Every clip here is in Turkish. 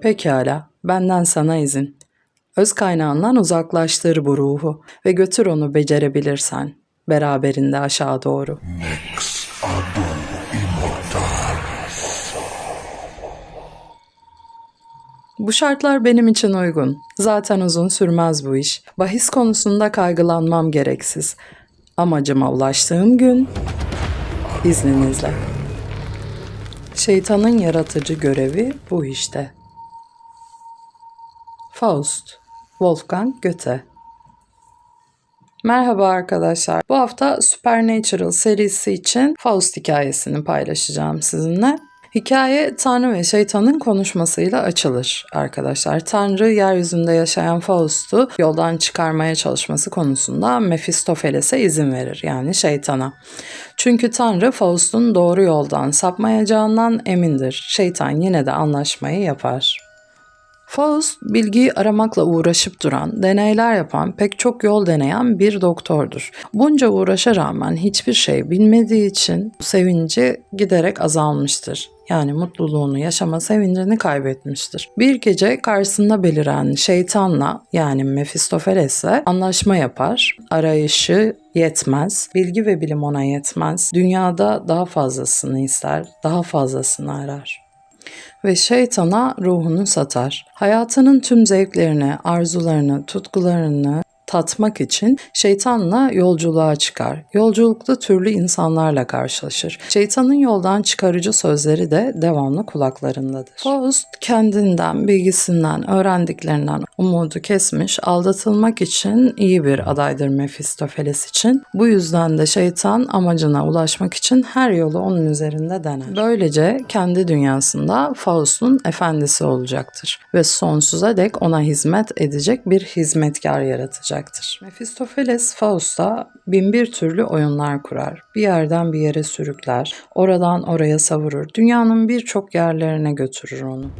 Pekala, benden sana izin. Öz kaynağından uzaklaştır bu ruhu ve götür onu becerebilirsen, beraberinde aşağı doğru. Bu şartlar benim için uygun. Zaten uzun sürmez bu iş. Bahis konusunda kaygılanmam gereksiz. Amacıma ulaştığım gün, izninizle. Şeytanın yaratıcı görevi bu işte. Faust, Wolfgang Goethe. Merhaba arkadaşlar. Bu hafta Supernatural serisi için Faust hikayesini paylaşacağım sizinle. Hikaye Tanrı ve şeytanın konuşmasıyla açılır arkadaşlar. Tanrı yeryüzünde yaşayan Faust'u yoldan çıkarmaya çalışması konusunda Mephistopheles'e izin verir, yani şeytana. Çünkü Tanrı Faust'un doğru yoldan sapmayacağından emindir. Şeytan yine de anlaşmayı yapar. Faust, bilgiyi aramakla uğraşıp duran, deneyler yapan, pek çok yol deneyen bir doktordur. Bunca uğraşa rağmen hiçbir şey bilmediği için sevinci giderek azalmıştır. Yani mutluluğunu yaşama sevincini kaybetmiştir. Bir gece karşısında beliren şeytanla, yani Mephistopheles'le anlaşma yapar. Arayışı yetmez, bilgi ve bilim ona yetmez. Dünyada daha fazlasını ister, daha fazlasını arar ve şeytana ruhunu satar. Hayatının tüm zevklerini, arzularını, tutkularını tatmak için şeytanla yolculuğa çıkar. Yolculukta türlü insanlarla karşılaşır. Şeytanın yoldan çıkarıcı sözleri de devamlı kulaklarındadır. Faust kendinden, bilgisinden, öğrendiklerinden umudu kesmiş, aldatılmak için iyi bir adaydır Mephistopheles için. Bu yüzden de şeytan amacına ulaşmak için her yolu onun üzerinde dener. Böylece kendi dünyasında Faust'un efendisi olacaktır ve sonsuza dek ona hizmet edecek bir hizmetkar yaratacaktır. Mephistopheles Faust'a binbir türlü oyunlar kurar. Bir yerden bir yere sürükler, oradan oraya savurur, dünyanın birçok yerlerine götürür onu.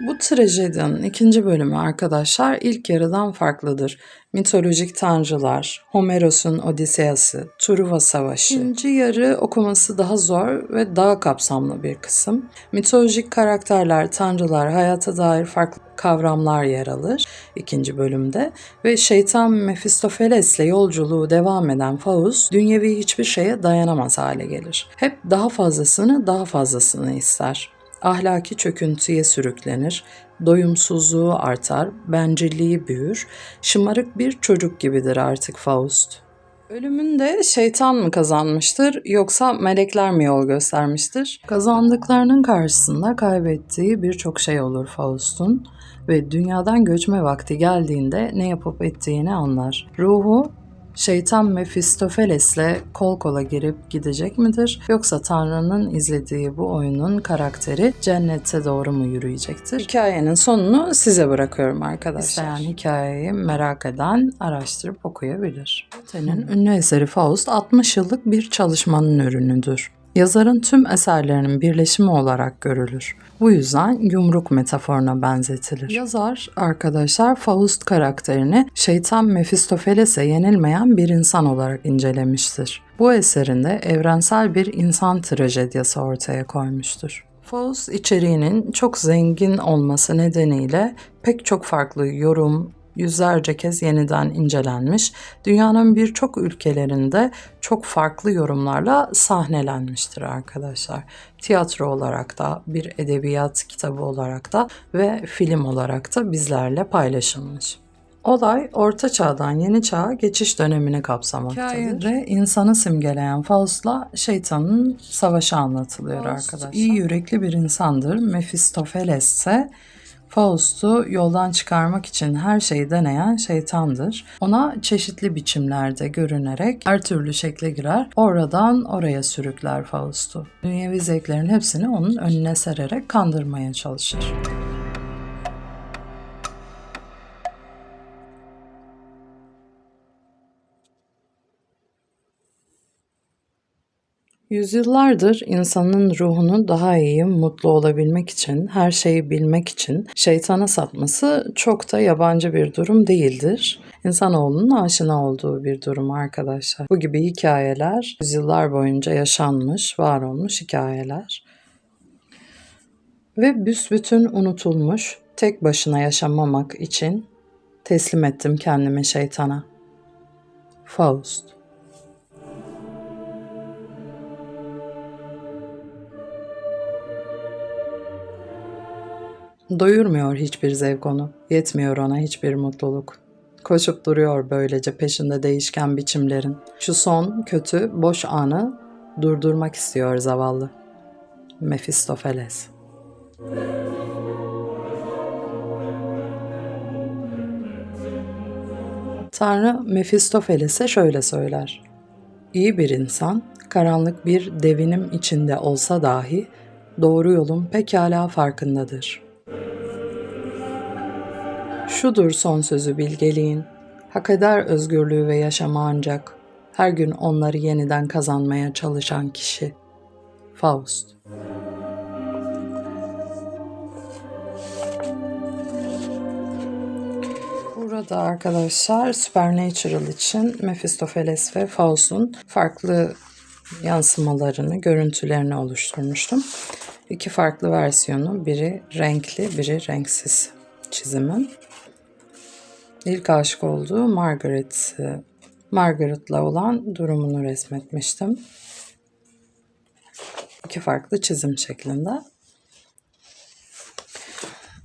Bu trajedinin ikinci bölümü arkadaşlar ilk yarıdan farklıdır. Mitolojik tanrılar, Homeros'un Odiseyası, Truva Savaşı. İkinci yarı okuması daha zor ve daha kapsamlı bir kısım. Mitolojik karakterler, tanrılar, hayata dair farklı kavramlar yer alır ikinci bölümde ve şeytan Mephistopheles'le yolculuğu devam eden Faust, dünyevi hiçbir şeye dayanamaz hale gelir. Hep daha fazlasını ister. Ahlaki çöküntüye sürüklenir, doyumsuzluğu artar, bencilliği büyür, şımarık bir çocuk gibidir artık Faust. Ölümünde şeytan mı kazanmıştır yoksa melekler mi yol göstermiştir? Kazandıklarının karşısında kaybettiği birçok şey olur Faust'un ve dünyadan göçme vakti geldiğinde ne yapıp ettiğini anlar. Ruhu şeytan Mephistopheles'le kol kola girip gidecek midir? Yoksa Tanrı'nın izlediği bu oyunun karakteri cennete doğru mu yürüyecektir? Hikayenin sonunu size bırakıyorum arkadaşlar. İsteyen hikayeyi merak eden araştırıp okuyabilir. Goethe'nin ünlü eseri Faust 60 yıllık bir çalışmanın ürünüdür. Yazarın tüm eserlerinin birleşimi olarak görülür. Bu yüzden yumruk metaforuna benzetilir. Yazar arkadaşlar Faust karakterini şeytan Mephistopheles'e yenilmeyen bir insan olarak incelemiştir. Bu eserinde evrensel bir insan trajedyası ortaya koymuştur. Faust içeriğinin çok zengin olması nedeniyle pek çok farklı yorum, yüzlerce kez yeniden incelenmiş, dünyanın birçok ülkelerinde çok farklı yorumlarla sahnelenmiştir arkadaşlar. Tiyatro olarak da, bir edebiyat kitabı olarak da ve film olarak da bizlerle paylaşılmış. Olay Orta Çağ'dan Yeni Çağ'a geçiş dönemini kapsamaktadır. Hikayede insanı simgeleyen Faust'la şeytanın savaşı anlatılıyor arkadaşlar. İyi yürekli bir insandır. Mephistopheles ise Faust'u yoldan çıkarmak için her şeyi deneyen şeytandır. Ona çeşitli biçimlerde görünerek her türlü şekle girer, oradan oraya sürükler Faust'u. Dünyevi zevklerin hepsini onun önüne sererek kandırmaya çalışır. Yüzyıllardır insanın ruhunu daha iyi, mutlu olabilmek için, her şeyi bilmek için şeytana satması çok da yabancı bir durum değildir. İnsanoğlunun aşina olduğu bir durum arkadaşlar. Bu gibi hikayeler yüzyıllar boyunca yaşanmış, var olmuş hikayeler. Ve büsbütün unutulmuş, tek başına yaşamamak için teslim ettim kendimi şeytana. Faust. Doyurmuyor hiçbir zevk onu, yetmiyor ona hiçbir mutluluk. Koşup duruyor böylece peşinde değişken biçimlerin. Şu son, kötü, boş anı durdurmak istiyor zavallı. Mefistofeles. Tanrı Mefistofeles'e şöyle söyler. İyi bir insan, karanlık bir devinim içinde olsa dahi doğru yolun pekala farkındadır. Şudur son sözü bilgeliğin, hak eder özgürlüğü ve yaşamı ancak her gün onları yeniden kazanmaya çalışan kişi. Faust. Burada arkadaşlar Supernatural için Mephistopheles ve Faust'un farklı yansımalarını, görüntülerini oluşturmuştum. İki farklı versiyonu, biri renkli, biri renksiz çizimin. İlk aşık olduğu Margaret'la olan durumunu resmetmiştim. İki farklı çizim şeklinde.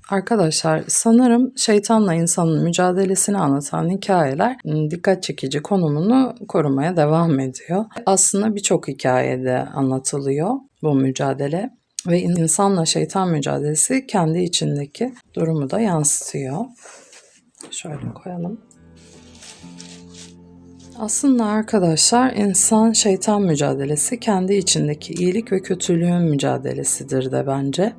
Arkadaşlar sanırım şeytanla insanın mücadelesini anlatan hikayeler dikkat çekici konumunu korumaya devam ediyor. Aslında birçok hikayede anlatılıyor bu mücadele ve insanla şeytan mücadelesi kendi içindeki durumu da yansıtıyor. Şöyle koyalım. Aslında arkadaşlar insan şeytan mücadelesi kendi içindeki iyilik ve kötülüğün mücadelesidir de bence.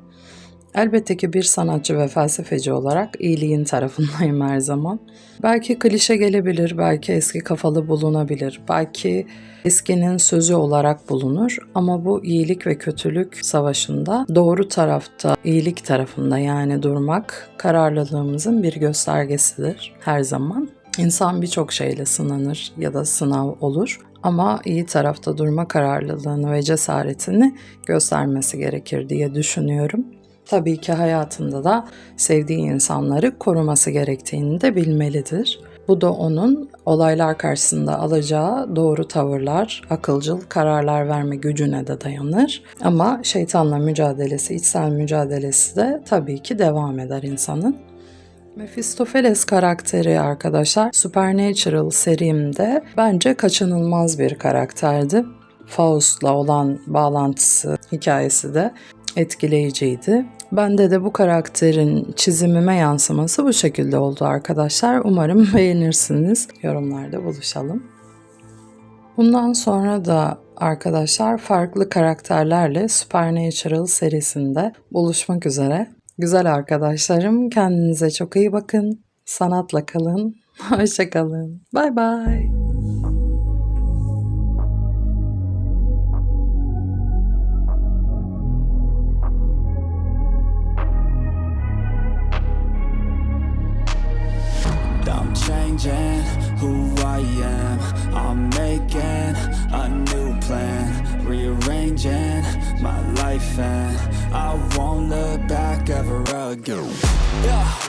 Elbette ki bir sanatçı ve felsefeci olarak iyiliğin tarafındayım her zaman. Belki klişe gelebilir, belki eski kafalı bulunabilir, belki eskinin sözü olarak bulunur ama bu iyilik ve kötülük savaşında doğru tarafta, iyilik tarafında yani durmak kararlılığımızın bir göstergesidir her zaman. İnsan birçok şeyle sınanır ya da sınav olur ama iyi tarafta durma kararlılığını ve cesaretini göstermesi gerekir diye düşünüyorum. Tabii ki hayatında da sevdiği insanları koruması gerektiğini de bilmelidir. Bu da onun olaylar karşısında alacağı doğru tavırlar, akılcıl kararlar verme gücüne de dayanır. Ama şeytanla mücadelesi, içsel mücadelesi de tabii ki devam eder insanın. Mephistopheles karakteri arkadaşlar Supernatural serimde bence kaçınılmaz bir karakterdi. Faust'la olan bağlantısı, hikayesi de etkileyiciydi. Bende de bu karakterin çizimime yansıması bu şekilde oldu arkadaşlar. Umarım beğenirsiniz. Yorumlarda buluşalım. Bundan sonra da arkadaşlar farklı karakterlerle Supernatural serisinde buluşmak üzere. Güzel arkadaşlarım, kendinize çok iyi bakın. Sanatla kalın. Hoşça kalın. Bye bye. I'm changing who I am. I'm making a new plan, rearranging my life and I won't look back ever again. Yeah.